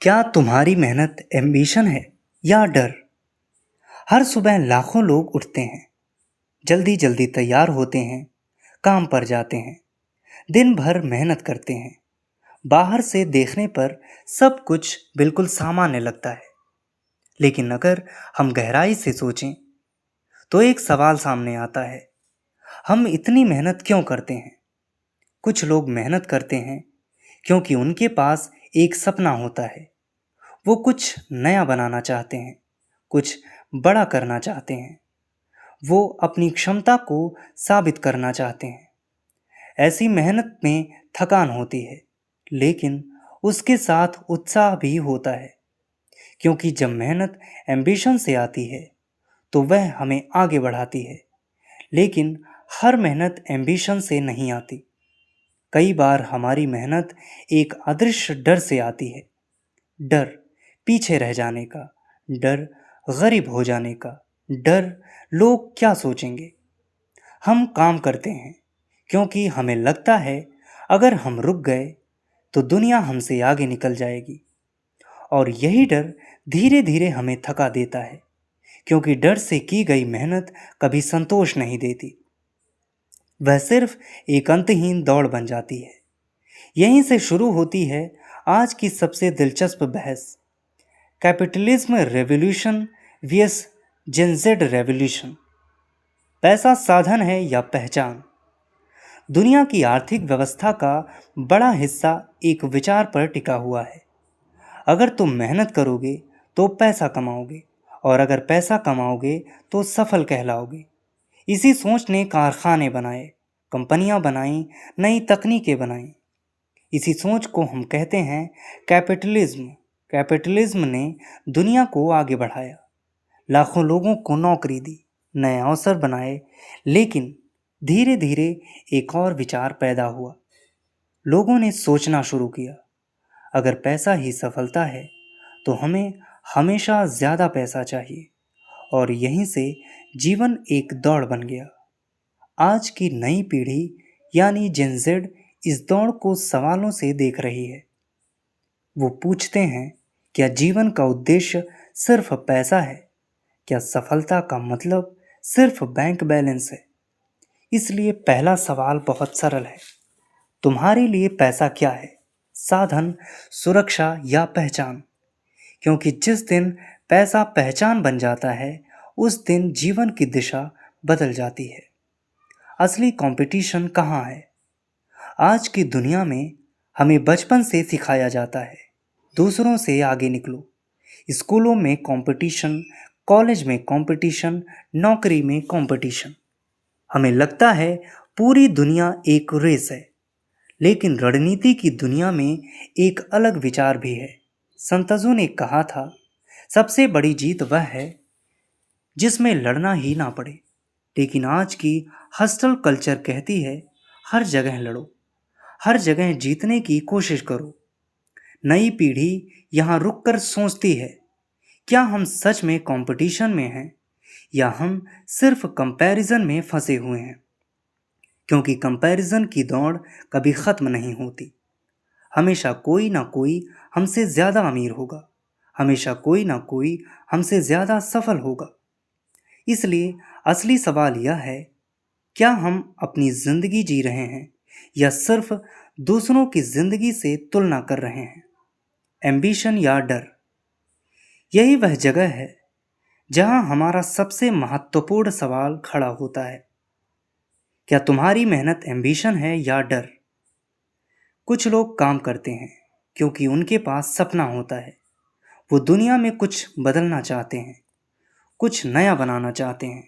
क्या तुम्हारी मेहनत एम्बिशन है या डर? हर सुबह लाखों लोग उठते हैं, जल्दी जल्दी तैयार होते हैं, काम पर जाते हैं, दिन भर मेहनत करते हैं। बाहर से देखने पर सब कुछ बिल्कुल सामान्य लगता है, लेकिन अगर हम गहराई से सोचें तो एक सवाल सामने आता है, हम इतनी मेहनत क्यों करते हैं? कुछ लोग मेहनत करते हैं क्योंकि उनके पास एक सपना होता है। वो कुछ नया बनाना चाहते हैं, कुछ बड़ा करना चाहते हैं, वो अपनी क्षमता को साबित करना चाहते हैं। ऐसी मेहनत में थकान होती है, लेकिन उसके साथ उत्साह भी होता है, क्योंकि जब मेहनत एम्बिशन से आती है तो वह हमें आगे बढ़ाती है। लेकिन हर मेहनत एम्बिशन से नहीं आती। कई बार हमारी मेहनत एक अदृश्य डर से आती है। डर पीछे रह जाने का, डर गरीब हो जाने का, डर लोग क्या सोचेंगे। हम काम करते हैं क्योंकि हमें लगता है अगर हम रुक गए तो दुनिया हमसे आगे निकल जाएगी। और यही डर धीरे धीरे हमें थका देता है, क्योंकि डर से की गई मेहनत कभी संतोष नहीं देती। वह सिर्फ एक अंतहीन दौड़ बन जाती है। यहीं से शुरू होती है आज की सबसे दिलचस्प बहस, कैपिटलिज्म रेवोल्यूशन vs जेनजेड रेवोल्यूशन। पैसा साधन है या पहचान? दुनिया की आर्थिक व्यवस्था का बड़ा हिस्सा एक विचार पर टिका हुआ है। अगर तुम मेहनत करोगे तो पैसा कमाओगे, और अगर पैसा कमाओगे तो सफल कहलाओगे। इसी सोच ने कारखाने बनाए, कंपनियां बनाई, नई तकनीकें बनाई। इसी सोच को हम कहते हैं कैपिटलिज्म। कैपिटलिज्म ने दुनिया को आगे बढ़ाया, लाखों लोगों को नौकरी दी, नए अवसर बनाए। लेकिन धीरे धीरे एक और विचार पैदा हुआ। लोगों ने सोचना शुरू किया, अगर पैसा ही सफलता है तो हमें हमेशा ज़्यादा पैसा चाहिए। और यहीं से जीवन एक दौड़ बन गया। आज की नई पीढ़ी यानी जेन ज़ेड इस दौड़ को सवालों से देख रही है। वो पूछते हैं, क्या जीवन का उद्देश्य सिर्फ पैसा है? क्या सफलता का मतलब सिर्फ बैंक बैलेंस है? इसलिए पहला सवाल बहुत सरल है, तुम्हारे लिए पैसा क्या है? साधन, सुरक्षा या पहचान? क्योंकि जिस दिन पैसा पहचान बन जाता है, उस दिन जीवन की दिशा बदल जाती है। असली कंपटीशन कहाँ है? आज की दुनिया में हमें बचपन से सिखाया जाता है, दूसरों से आगे निकलो। स्कूलों में कंपटीशन, कॉलेज में कंपटीशन, नौकरी में कंपटीशन। हमें लगता है पूरी दुनिया एक रेस है, लेकिन रणनीति की दुनिया में एक अलग विचार भी है। संतजू ने कहा था, सबसे बड़ी जीत वह है जिसमें लड़ना ही ना पड़े। लेकिन आज की हस्टल कल्चर कहती है, हर जगह लड़ो, हर जगह जीतने की कोशिश करो। नई पीढ़ी यहाँ रुककर सोचती है, क्या हम सच में कंपटीशन में हैं या हम सिर्फ कंपैरिजन में फंसे हुए हैं? क्योंकि कंपैरिजन की दौड़ कभी ख़त्म नहीं होती। हमेशा कोई ना कोई हमसे ज़्यादा अमीर होगा, हमेशा कोई ना कोई हमसे ज़्यादा सफल होगा। इसलिए असली सवाल यह है, क्या हम अपनी ज़िंदगी जी रहे हैं या सिर्फ दूसरों की ज़िंदगी से तुलना कर रहे हैं? एम्बिशन या डर? यही वह जगह है जहां हमारा सबसे महत्वपूर्ण सवाल खड़ा होता है। क्या तुम्हारी मेहनत एम्बिशन है या डर? कुछ लोग काम करते हैं क्योंकि उनके पास सपना होता है। वो दुनिया में कुछ बदलना चाहते हैं, कुछ नया बनाना चाहते हैं।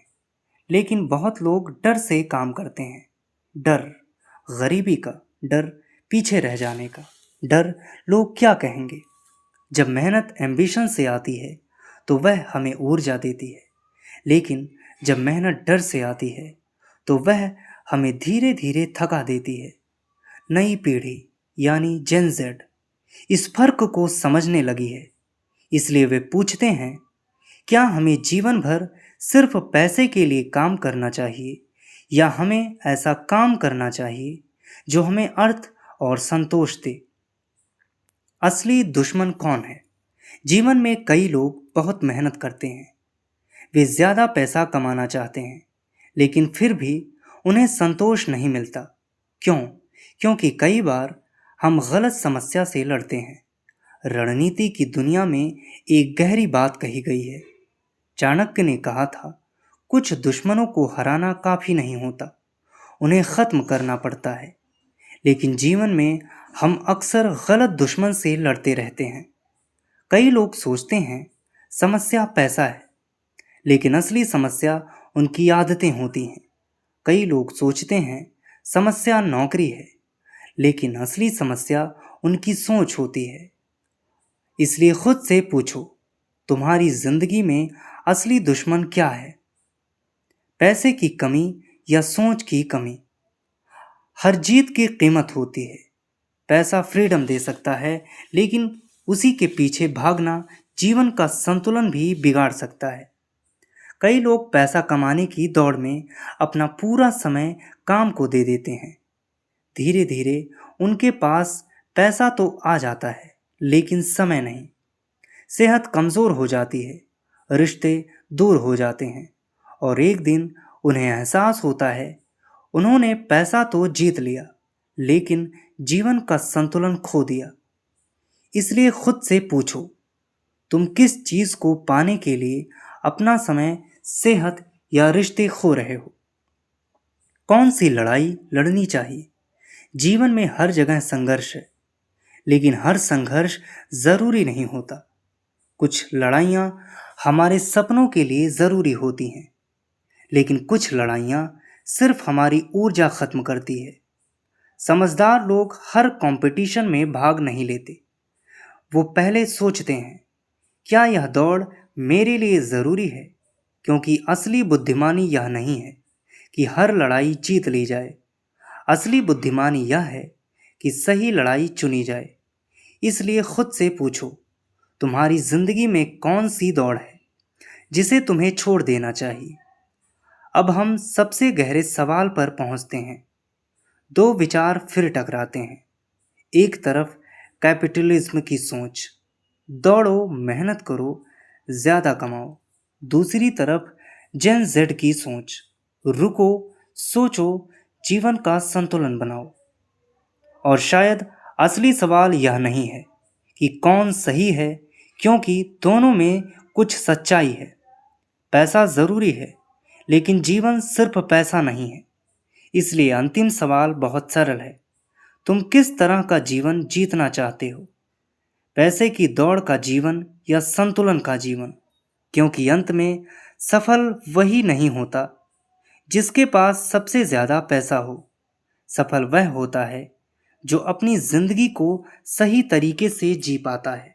लेकिन बहुत लोग डर से काम करते हैं। डर गरीबी का, डर पीछे रह जाने का, डर लोग क्या कहेंगे। जब मेहनत एम्बिशन से आती है तो वह हमें ऊर्जा देती है, लेकिन जब मेहनत डर से आती है तो वह हमें धीरे धीरे थका देती है। नई पीढ़ी यानी जेन ज़ेड इस फर्क को समझने लगी है। इसलिए वे पूछते हैं, क्या हमें जीवन भर सिर्फ पैसे के लिए काम करना चाहिए या हमें ऐसा काम करना चाहिए जो हमें अर्थ और संतोष दे? असली दुश्मन कौन है? जीवन में कई लोग बहुत मेहनत करते हैं। वे ज़्यादा पैसा कमाना चाहते हैं, लेकिन फिर भी उन्हें संतोष नहीं मिलता। क्यों? क्योंकि कई बार हम गलत समस्या से लड़ते हैं। रणनीति की दुनिया में एक गहरी बात कही गई है। चाणक्य ने कहा था, कुछ दुश्मनों को हराना काफ़ी नहीं होता, उन्हें ख़त्म करना पड़ता है। लेकिन जीवन में हम अक्सर गलत दुश्मन से लड़ते रहते हैं। कई लोग सोचते हैं समस्या पैसा है, लेकिन असली समस्या उनकी आदतें होती हैं। कई लोग सोचते हैं समस्या नौकरी है, लेकिन असली समस्या उनकी सोच होती है। इसलिए खुद से पूछो, तुम्हारी जिंदगी में असली दुश्मन क्या है? पैसे की कमी या सोच की कमी? हर जीत की कीमत होती है। पैसा फ्रीडम दे सकता है, लेकिन उसी के पीछे भागना जीवन का संतुलन भी बिगाड़ सकता है। कई लोग पैसा कमाने की दौड़ में अपना पूरा समय काम को दे देते हैं। धीरे धीरे उनके पास पैसा तो आ जाता है, लेकिन समय नहीं। सेहत कमज़ोर हो जाती है, रिश्ते दूर हो जाते हैं, और एक दिन उन्हें एहसास होता है उन्होंने पैसा तो जीत लिया, लेकिन जीवन का संतुलन खो दिया। इसलिए खुद से पूछो, तुम किस चीज़ को पाने के लिए अपना समय, सेहत या रिश्ते खो रहे हो? कौन सी लड़ाई लड़नी चाहिए? जीवन में हर जगह संघर्ष है, लेकिन हर संघर्ष ज़रूरी नहीं होता। कुछ लड़ाइयाँ हमारे सपनों के लिए ज़रूरी होती हैं, लेकिन कुछ लड़ाइयाँ सिर्फ हमारी ऊर्जा ख़त्म करती है। समझदार लोग हर कंपटीशन में भाग नहीं लेते। वो पहले सोचते हैं, क्या यह दौड़ मेरे लिए ज़रूरी है? क्योंकि असली बुद्धिमानी यह नहीं है कि हर लड़ाई जीत ली जाए। असली बुद्धिमानी यह है कि सही लड़ाई चुनी जाए। इसलिए खुद से पूछो, तुम्हारी ज़िंदगी में कौन सी दौड़ है जिसे तुम्हें छोड़ देना चाहिए? अब हम सबसे गहरे सवाल पर पहुंचते हैं। दो विचार फिर टकराते हैं। एक तरफ कैपिटलिज्म की सोच, दौड़ो, मेहनत करो, ज़्यादा कमाओ। दूसरी तरफ जेन जेड की सोच, रुको, सोचो, जीवन का संतुलन बनाओ। और शायद असली सवाल यह नहीं है कि कौन सही है, क्योंकि दोनों में कुछ सच्चाई है। पैसा ज़रूरी है, लेकिन जीवन सिर्फ पैसा नहीं है। इसलिए अंतिम सवाल बहुत सरल है, तुम किस तरह का जीवन जीतना चाहते हो? पैसे की दौड़ का जीवन या संतुलन का जीवन? क्योंकि अंत में सफल वही नहीं होता जिसके पास सबसे ज़्यादा पैसा हो। सफल वह होता है जो अपनी ज़िंदगी को सही तरीके से जी पाता है।